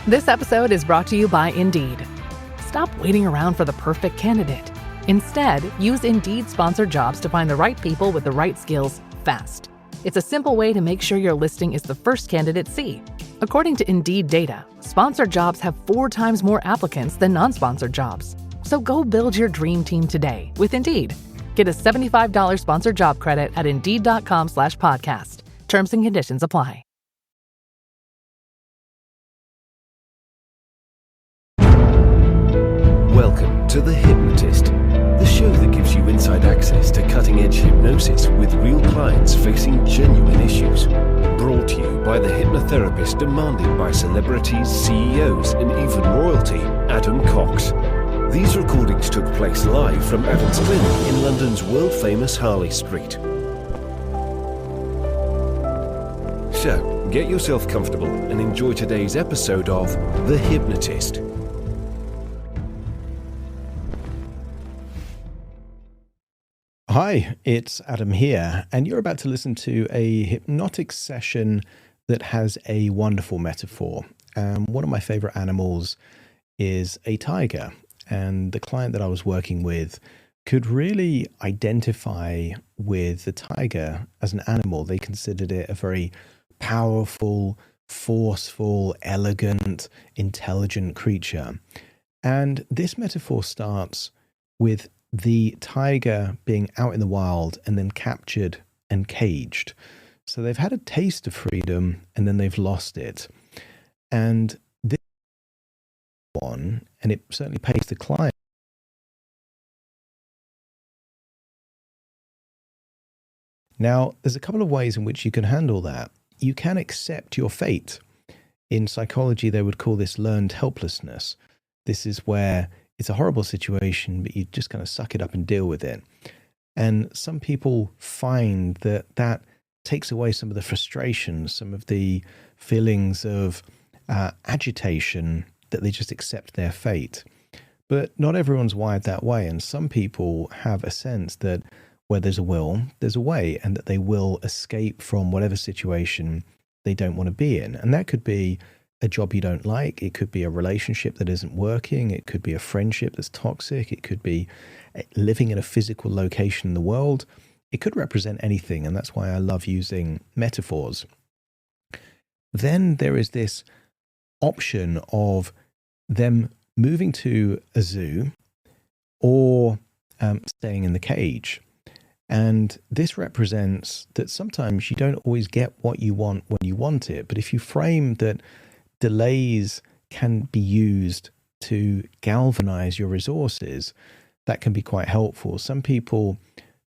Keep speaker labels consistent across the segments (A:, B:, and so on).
A: This episode is brought to you by Indeed. Stop waiting around for the perfect candidate. Instead, use Indeed sponsored jobs to find the right people with the right skills fast. It's a simple way to make sure your listing is the first candidates see. According to Indeed data, sponsored jobs have 4 times more applicants than non-sponsored jobs. So go build your dream team today with Indeed. Get a $75 sponsored job credit at Indeed.com/podcast. Terms and conditions apply.
B: Welcome to The Hypnotist, the show that gives you inside access to cutting-edge hypnosis with real clients facing genuine issues. Brought to you by the hypnotherapist demanded by celebrities, CEOs, and even royalty, Adam Cox. These recordings took place live from Adam's clinic in London's world-famous Harley Street. So, get yourself comfortable and enjoy today's episode of The Hypnotist.
C: Hi, it's Adam here, and you're about to listen to a hypnotic session that has a wonderful metaphor. One of my favorite animals is a tiger, and the client that I was working with could really identify with the tiger as an animal. They considered it a very powerful, forceful, elegant, intelligent creature. And this metaphor starts with the tiger being out in the wild and then captured and caged. So they've had a taste of freedom and then they've lost it. And this one, and it certainly pays the client. Now, there's a couple of ways in which you can handle that. You can accept your fate. In psychology, they would call this learned helplessness. This is where it's a horrible situation, but you just kind of suck it up and deal with it. And some people find that that takes away some of the frustration, some of the feelings of agitation, that they just accept their fate. But not everyone's wired that way. And some people have a sense that where there's a will, there's a way, and that they will escape from whatever situation they don't want to be in. And that could be a job you don't like. It could be a relationship that isn't working. It could be a friendship that's toxic. It could be living in a physical location in the world. It could represent anything. And that's why I love using metaphors. Then there is this option of them moving to a zoo or staying in the cage. And this represents that sometimes you don't always get what you want when you want it. But if you frame that delays can be used to galvanize your resources, that can be quite helpful. Some people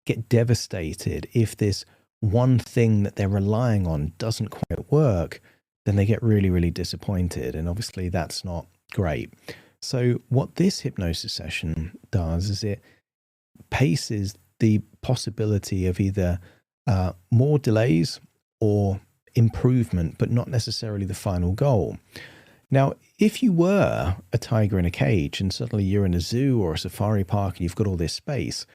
C: get devastated if this one thing that they're relying on doesn't quite work, then they get really, really disappointed. And obviously that's not great. So what this hypnosis session does is it paces the possibility of either more delays or improvement, but not necessarily the final goal. Now, if you were a tiger in a cage and suddenly you're in a zoo or a safari park and you've got all this space,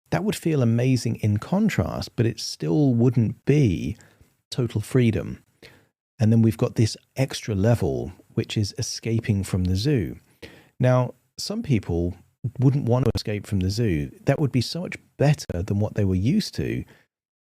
C: that would feel amazing in contrast, but it still wouldn't be total freedom. And then we've got this extra level, which is escaping from the zoo. Now, some people wouldn't want to escape from the zoo. That would be so much better than what they were used to.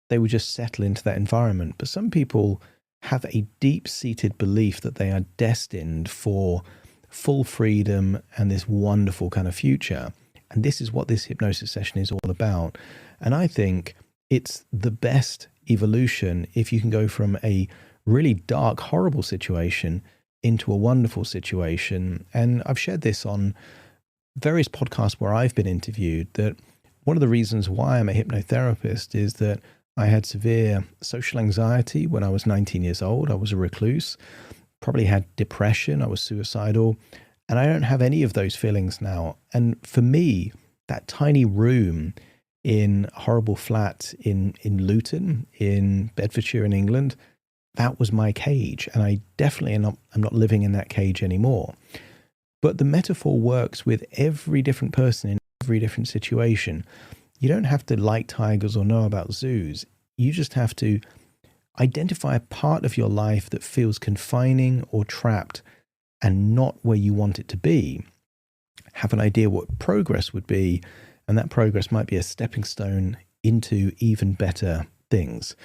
C: They would just settle into that environment. But some people have a deep-seated belief that they are destined for full freedom and this wonderful kind of future. And this is what this hypnosis session is all about. And I think it's the best evolution if you can go from a really dark, horrible situation into a wonderful situation. And I've shared this on various podcasts where I've been interviewed, that one of the reasons why I'm a hypnotherapist is that I had severe social anxiety when I was 19 years old. I was a recluse, probably had depression. I was suicidal, and I don't have any of those feelings now. And for me, that tiny room in a horrible flat in Luton, in Bedfordshire in England, that was my cage. And I definitely am not living in that cage anymore. But the metaphor works with every different person in every different situation. You don't have to like tigers or know about zoos. You just have to identify a part of your life that feels confining or trapped and not where you want it to be, have an idea what progress would be, and that progress might be a stepping stone into even better things.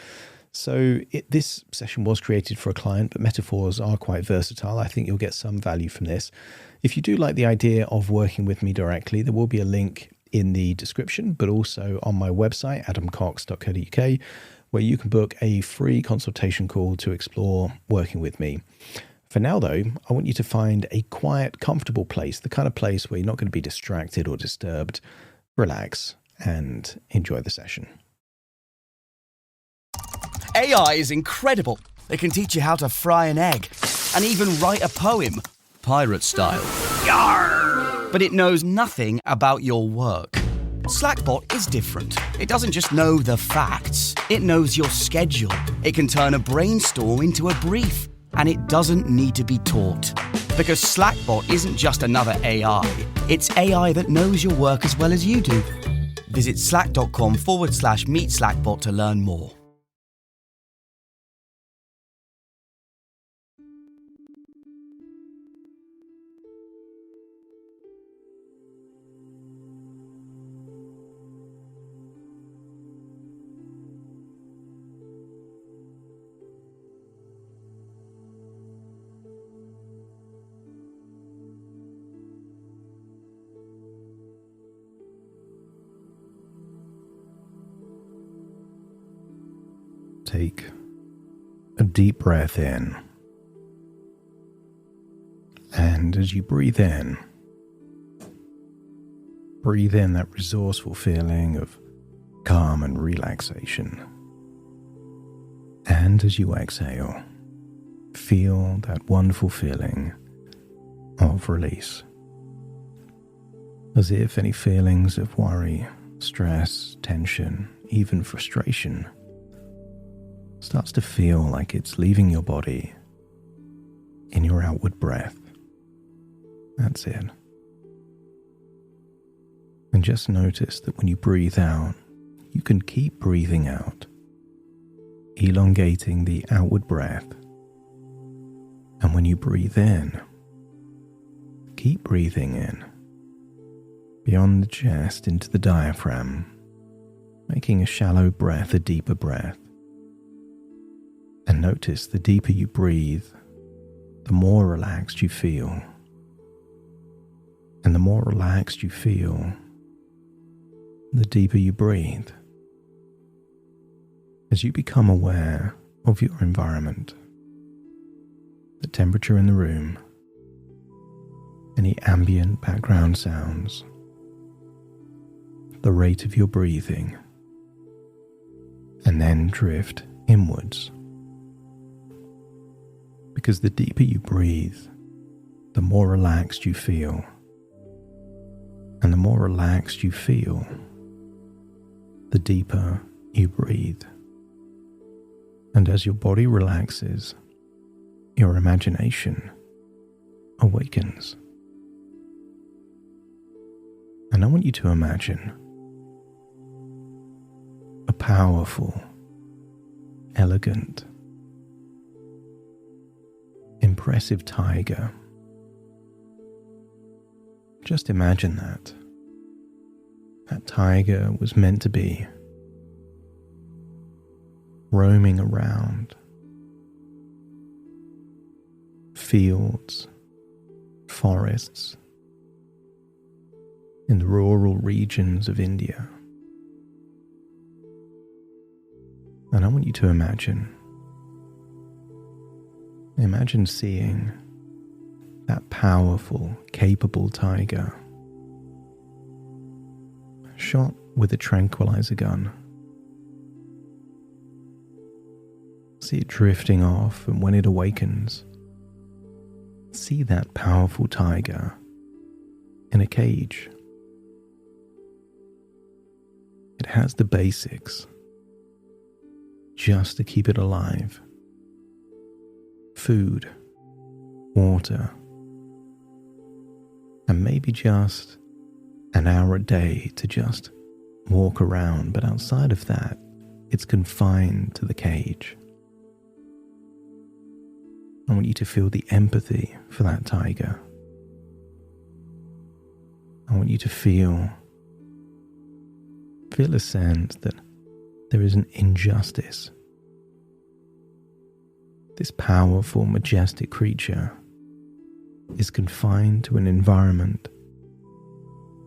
C: So this session was created for a client, but metaphors are quite versatile. I think you'll get some value from this. If you do like the idea of working with me directly, there will be a link in the description, but also on my website, adamcox.co.uk, where you can book a free consultation call to explore working with me. For now, though, I want you to find a quiet, comfortable place, the kind of place where you're not going to be distracted or disturbed. Relax and enjoy the session.
D: AI is incredible. It can teach you how to fry an egg and even write a poem, pirate style. Yarr! But it knows nothing about your work. Slackbot is different. It doesn't just know the facts. It knows your schedule. It can turn a brainstorm into a brief. And it doesn't need to be taught. Because Slackbot isn't just another AI. It's AI that knows your work as well as you do. Visit slack.com/meet Slackbot to learn more.
C: Take a deep breath in. And as you breathe in that resourceful feeling of calm and relaxation. And as you exhale, feel that wonderful feeling of release. As if any feelings of worry, stress, tension, even frustration starts to feel like it's leaving your body in your outward breath. That's it. And just notice that when you breathe out, you can keep breathing out, elongating the outward breath. And when you breathe in, keep breathing in, beyond the chest into the diaphragm, making a shallow breath a deeper breath. And notice the deeper you breathe, the more relaxed you feel. And the more relaxed you feel, the deeper you breathe. As you become aware of your environment, the temperature in the room, any ambient background sounds, the rate of your breathing, and then drift inwards. Because the deeper you breathe, the more relaxed you feel. And the more relaxed you feel, the deeper you breathe. And as your body relaxes, your imagination awakens. And I want you to imagine a powerful, elegant, impressive tiger. Just imagine that. That tiger was meant to be roaming around fields, forests, in the rural regions of India. And I want you to imagine seeing that powerful, capable tiger shot with a tranquilizer gun. See it drifting off, and when it awakens, see that powerful tiger in a cage. It has the basics just to keep it alive. Food, water, and maybe just an hour a day to just walk around, but outside of that, it's confined to the cage. I want you to feel the empathy for that tiger. I want you to feel a sense that there is an injustice. This powerful, majestic creature is confined to an environment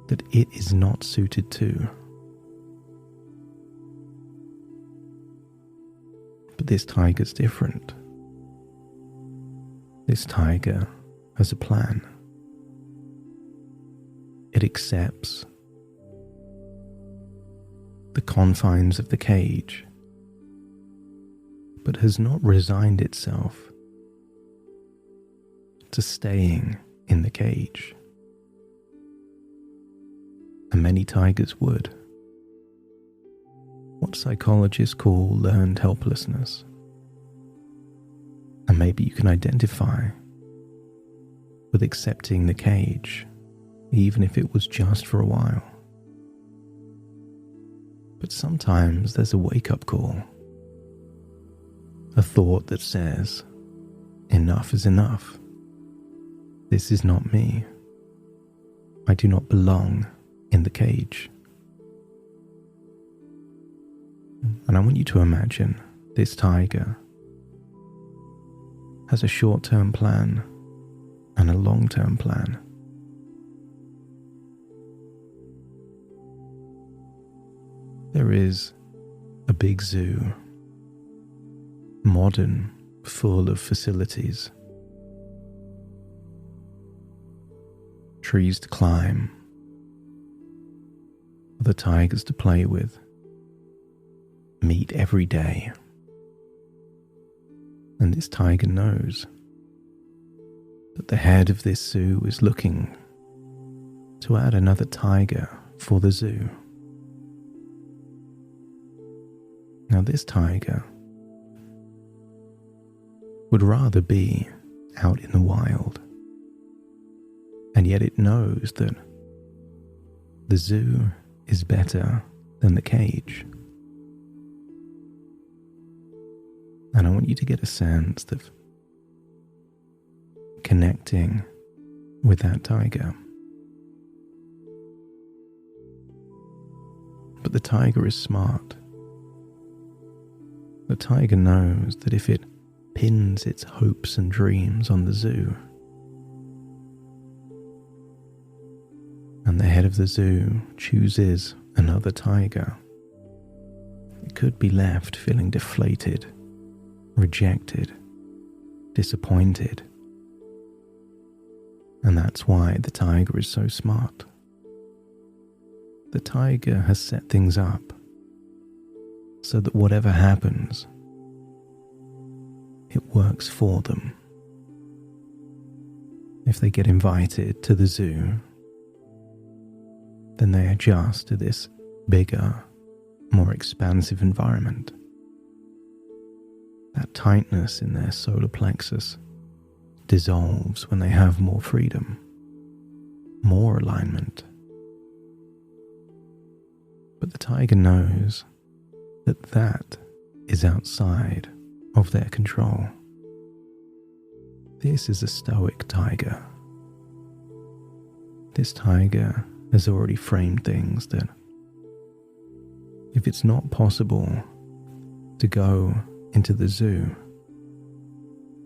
C: that it is not suited to. But this tiger's different. This tiger has a plan. It accepts the confines of the cage, but has not resigned itself to staying in the cage. And many tigers would. What psychologists call learned helplessness. And maybe you can identify with accepting the cage, even if it was just for a while. But sometimes there's a wake-up call. A thought that says, enough is enough. This is not me. I do not belong in the cage. And I want you to imagine this tiger has a short-term plan and a long-term plan. There is a big zoo, modern, full of facilities, trees to climb, other tigers to play with, meet every day. And this tiger knows that the head of this zoo is looking to add another tiger for the zoo. Now this tiger would rather be out in the wild, and yet it knows that the zoo is better than the cage. And I want you to get a sense of connecting with that tiger. But the tiger is smart. The tiger knows that if it pins its hopes and dreams on the zoo, and the head of the zoo chooses another tiger, it could be left feeling deflated, rejected, disappointed. And that's why the tiger is so smart. The tiger has set things up so that whatever happens, it works for them. If they get invited to the zoo, then they adjust to this bigger, more expansive environment. That tightness in their solar plexus dissolves when they have more freedom, more alignment. But the tiger knows that that is outside of their control. This is a stoic tiger. This tiger has already framed things that if it's not possible to go into the zoo,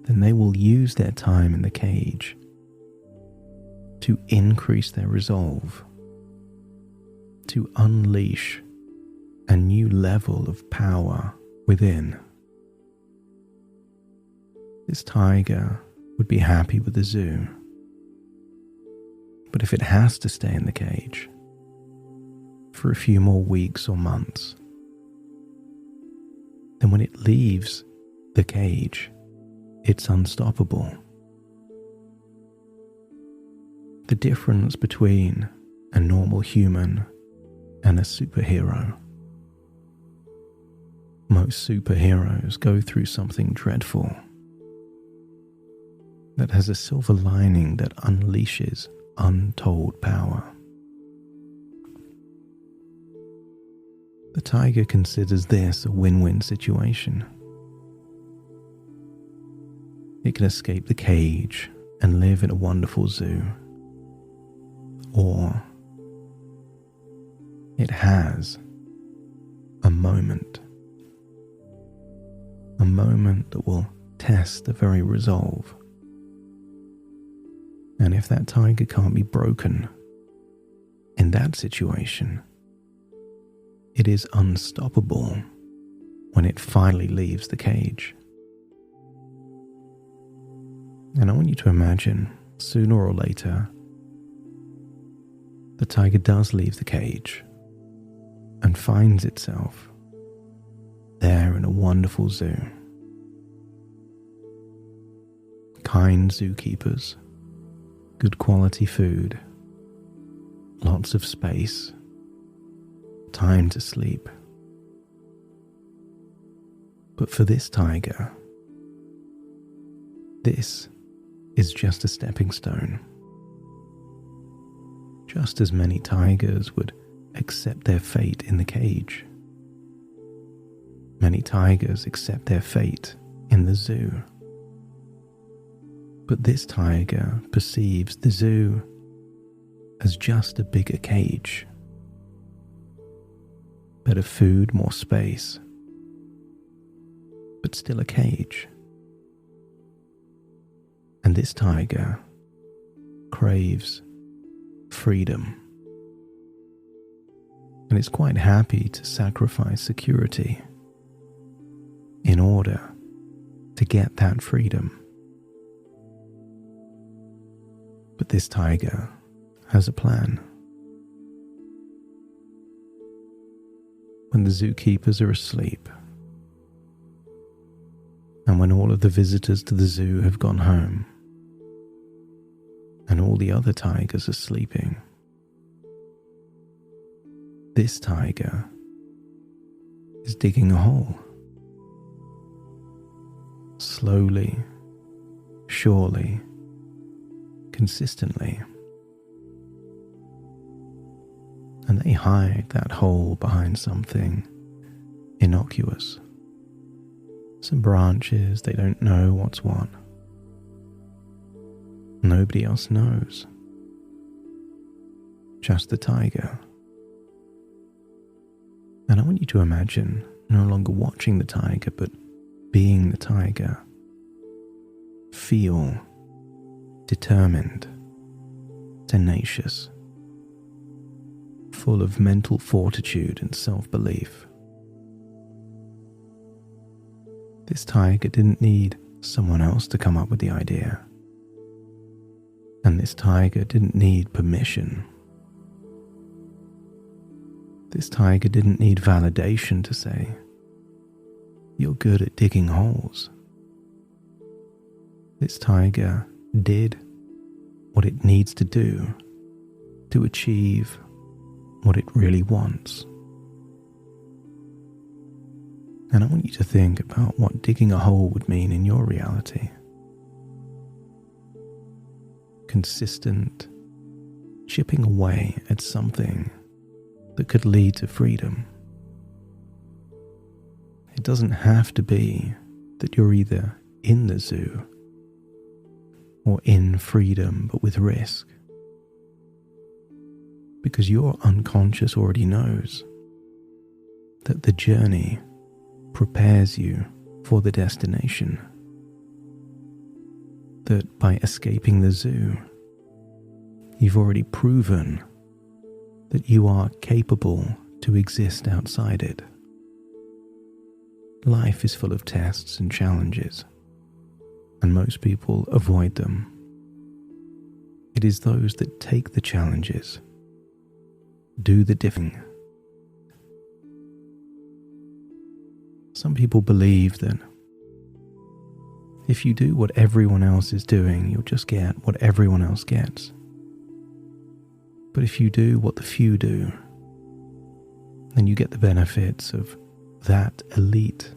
C: then they will use their time in the cage to increase their resolve, to unleash a new level of power within. This tiger would be happy with the zoo, but if it has to stay in the cage for a few more weeks or months, then when it leaves the cage, it's unstoppable. The difference between a normal human and a superhero. Most superheroes go through something dreadful that has a silver lining that unleashes untold power. The tiger considers this a win-win situation. It can escape the cage and live in a wonderful zoo. Or it has a moment that will test the very resolve. And if that tiger can't be broken in that situation, it is unstoppable when it finally leaves the cage. And I want you to imagine, sooner or later, the tiger does leave the cage and finds itself there in a wonderful zoo. Kind zookeepers, good quality food, lots of space, time to sleep. But for this tiger, this is just a stepping stone. Just as many tigers would accept their fate in the cage, many tigers accept their fate in the zoo. But this tiger perceives the zoo as just a bigger cage. Better food, more space, but still a cage. And this tiger craves freedom, and is quite happy to sacrifice security in order to get that freedom. But this tiger has a plan. When the zookeepers are asleep, and when all of the visitors to the zoo have gone home, and all the other tigers are sleeping, this tiger is digging a hole. Slowly, surely, consistently. And they hide that hole behind something innocuous. Some branches, they don't know what's what. Nobody else knows. Just the tiger. And I want you to imagine no longer watching the tiger, but being the tiger. Feel determined, tenacious, full of mental fortitude and self-belief. This tiger didn't need someone else to come up with the idea. And this tiger didn't need permission. This tiger didn't need validation to say, "You're good at digging holes." This tiger did what it needs to do to achieve what it really wants. And I want you to think about what digging a hole would mean in your reality. Consistent chipping away at something that could lead to freedom. It doesn't have to be that you're either in the zoo or in freedom but with risk. Because your unconscious already knows that the journey prepares you for the destination. That by escaping the zoo, you've already proven that you are capable to exist outside it. Life is full of tests and challenges, and most people avoid them. It is those that take the challenges, do the different. Some people believe that if you do what everyone else is doing, you'll just get what everyone else gets. But if you do what the few do, then you get the benefits of that elite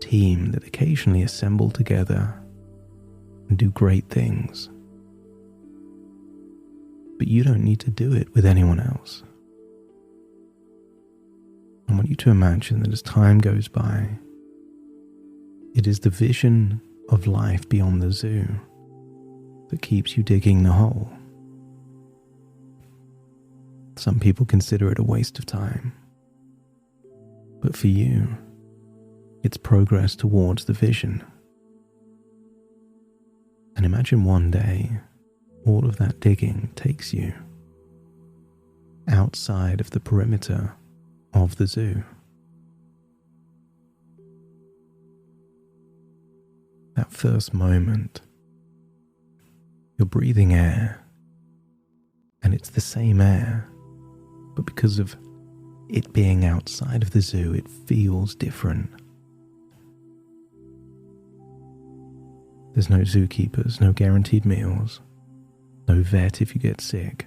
C: team that occasionally assemble together and do great things. But you don't need to do it with anyone else. I want you to imagine that as time goes by, It is the vision of life beyond the zoo that keeps you digging the hole. Some people consider it a waste of time, but for you, it's progress towards the vision. And imagine one day, all of that digging takes you outside of the perimeter of the zoo. That first moment, you're breathing air, and it's the same air, but because of it being outside of the zoo, it feels different. There's no zookeepers, no guaranteed meals, no vet if you get sick,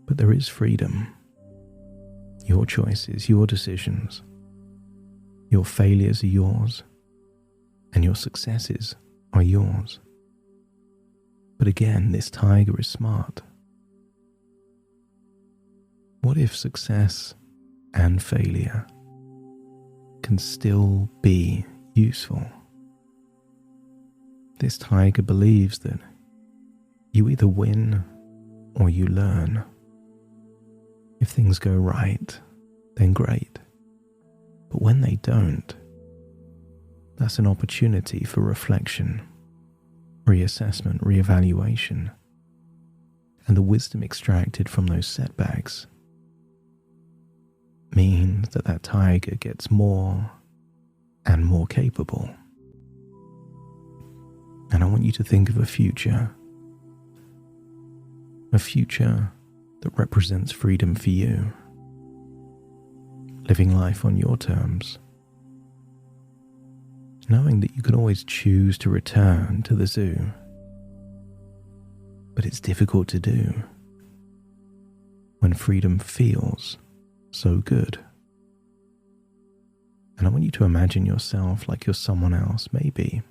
C: but there is freedom. Your choices, your decisions, your failures are yours, and your successes are yours. But again, this tiger is smart. What if success and failure can still be useful? This tiger believes that you either win or you learn. If things go right, then great. But when they don't, that's an opportunity for reflection, reassessment, reevaluation, and the wisdom extracted from those setbacks means that that tiger gets more and more capable. And I want you to think of a future that represents freedom for you, living life on your terms, knowing that you can always choose to return to the zoo, but it's difficult to do when freedom feels so good. And I want you to imagine yourself like you're someone else, maybe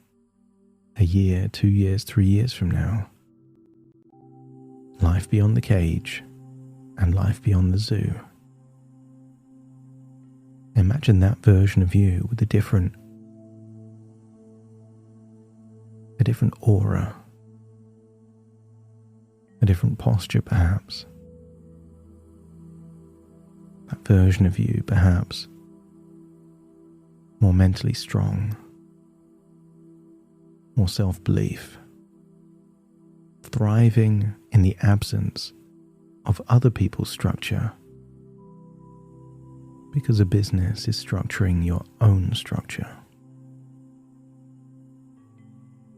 C: a year, 2 years, 3 years from now. Life beyond the cage and life beyond the zoo. Imagine that version of you with a different aura, a different posture perhaps. That version of you perhaps more mentally strong, more self-belief, thriving in the absence of other people's structure, because a business is structuring your own structure.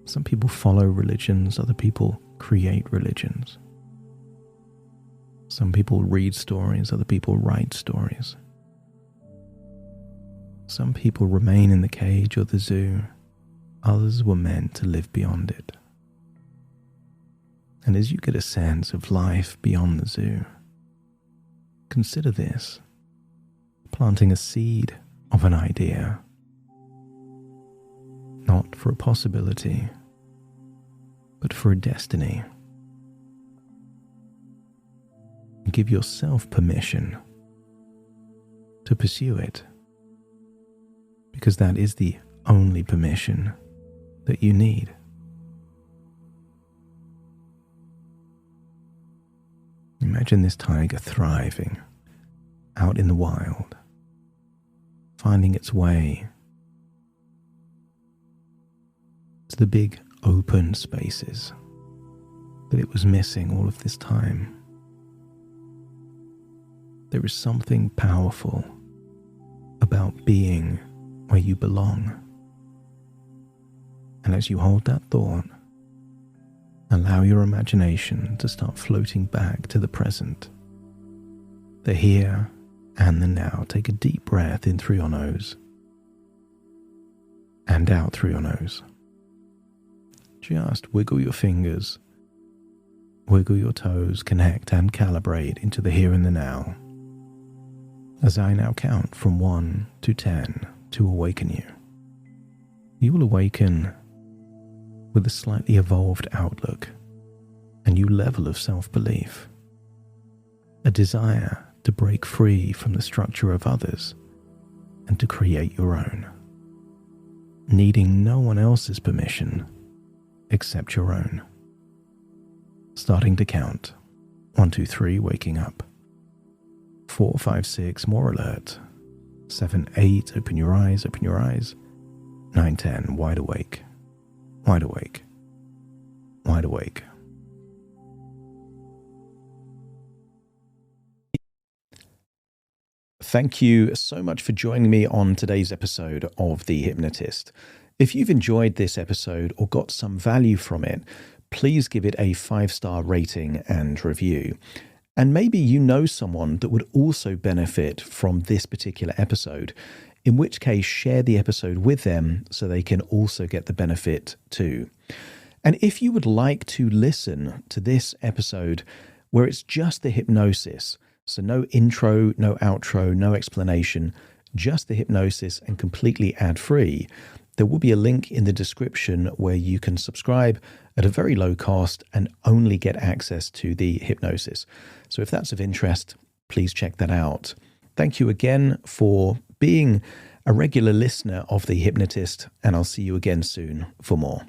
C: Some people follow religions, other people create religions. Some people read stories, other people write stories. Some people remain in the cage or the zoo, others were meant to live beyond it. And as you get a sense of life beyond the zoo, consider this: planting a seed of an idea, not for a possibility, but for a destiny. Give yourself permission to pursue it, because that is the only permission that you need. Imagine this tiger thriving out in the wild, finding its way to the big open spaces that it was missing all of this time. There is something powerful about being where you belong. And as you hold that thought, allow your imagination to start floating back to the present, the here and the now. Take a deep breath in through your nose and out through your nose. Just wiggle your fingers, wiggle your toes, connect and calibrate into the here and the now. As I now count from 1 to 10 to awaken you, you will awaken with a slightly evolved outlook, a new level of self-belief, a desire to break free from the structure of others and to create your own. needing no one else's permission except your own. Starting to count. 1, 2, 3, waking up. 4, 5, 6, more alert. 7, 8, open your eyes, open your eyes. 9, 10, wide awake. Wide awake. Wide awake. Thank you so much for joining me on today's episode of The Hypnotist. If you've enjoyed this episode or got some value from it, please give it a 5-star rating and review. And maybe you know someone that would also benefit from this particular episode, in which case share the episode with them so they can also get the benefit too. And if you would like to listen to this episode where it's just the hypnosis, so no intro, no outro, no explanation, just the hypnosis and completely ad-free, there will be a link in the description where you can subscribe at a very low cost and only get access to the hypnosis. So if that's of interest, please check that out. Thank you again for being a regular listener of The Hypnotist, and I'll see you again soon for more.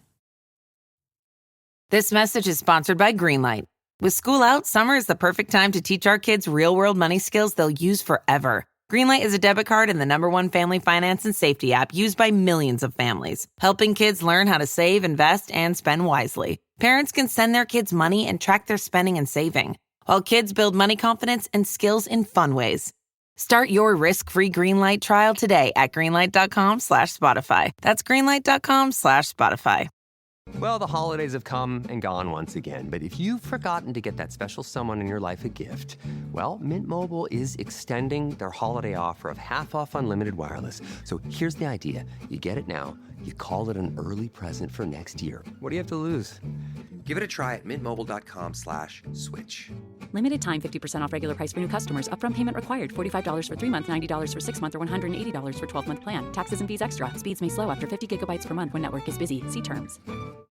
E: This message is sponsored by Greenlight. With school out, summer is the perfect time to teach our kids real-world money skills they'll use forever. Greenlight is a debit card and the #1 family finance and safety app used by millions of families, helping kids learn how to save, invest, and spend wisely. Parents can send their kids money and track their spending and saving, while kids build money confidence and skills in fun ways. Start your risk-free Greenlight trial today at greenlight.com/Spotify. That's greenlight.com/Spotify.
F: Well, the holidays have come and gone once again, but if you've forgotten to get that special someone in your life a gift, well, Mint Mobile is extending their holiday offer of half off unlimited wireless. So here's the idea. You get it now, you call it an early present for next year. What do you have to lose? Give it a try at mintmobile.com/switch.
G: Limited time, 50% off regular price for new customers. Upfront payment required. $45 for 3 months, $90 for 6 months, or $180 for 12-month plan. Taxes and fees extra. Speeds may slow after 50 gigabytes per month when network is busy. See terms.